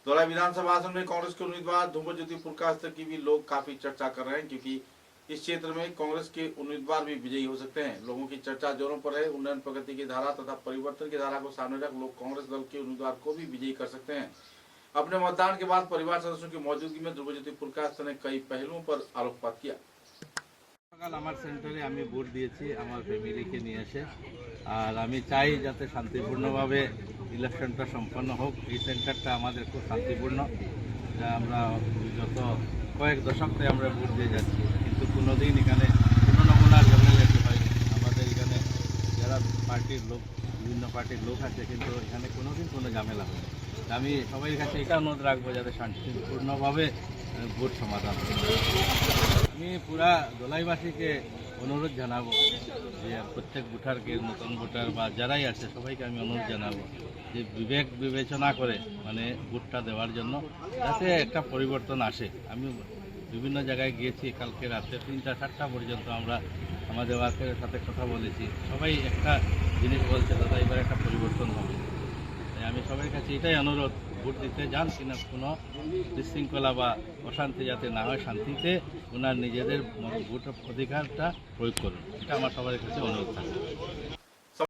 धौलाई विधानसभा आसन में कांग्रेस के उम्मीदवार ध्रुवज्योति पुरकास्त की भी लोग काफी चर्चा कर रहे हैं, क्योंकि इस क्षेत्र में कांग्रेस के उम्मीदवार भी विजयी हो सकते हैं। लोगों की चर्चा जोरों पर है। उन्नयन प्रगति की धारा तथा परिवर्तन की धारा को सामने रख लोग कांग्रेस दल के उम्मीदवार को भी विजयी कर सकते हैं। अपने मतदान के बाद परिवार सदस्यों की मौजूदगी में ध्रुवज्योति पुरकास्त ने कई पहलुओं पर आलोकपात किया। সকাল আমার সেন্টারে আমি ভোট দিয়েছি আমার ফ্যামিলিকে নিয়ে এসে, আর আমি চাই যাতে শান্তিপূর্ণভাবে ইলেকশনটা সম্পন্ন হোক। এই সেন্টারটা আমাদের খুব শান্তিপূর্ণ, যা আমরা গত কয়েক দশক থেকে আমরা ভোট দিয়ে যাচ্ছি, কিন্তু কোনোদিন এখানে কোনো নমুনার ঝামেলা দেখতে পাই। আমাদের এখানে যারা পার্টির লোক, বিভিন্ন পার্টির লোক আছে, কিন্তু এখানে কোনোদিন কোনো ঝামেলা হয় না। আমি সবাই কাছে এটা অনুরোধ রাখবো যাতে শান্তিপূর্ণভাবে ভোট সমাধান হয়। আমি পুরা দলাইবাসীকে অনুরোধ জানাবো যে প্রত্যেক ভোটারকে, নতুন ভোটার বা যারাই আছে সবাইকে আমি অনুরোধ জানাবো যে বিবেক বিবেচনা করে মানে ভোটটা দেওয়ার জন্য, যাতে একটা পরিবর্তন আসে। আমি বিভিন্ন জায়গায় গিয়েছি, কালকে রাতে 3টা-4টা পর্যন্ত আমরা আমাদের ওয়ার্কের সাথে কথা বলেছি। সবাই একটা জিনিস বলছে, দাদা এবার একটা পরিবর্তন হবে। তাই আমি সবার কাছে এটাই অনুরোধ, ভোট দিতে যান কিনা কোনো বিশৃঙ্খলা বা অশান্তি যাতে না হয়, শান্তিতে ওনার নিজেদের ভোট অধিকারটা প্রয়োগ করুন। এটা আমার সবার কাছে অনুরোধ থাকে।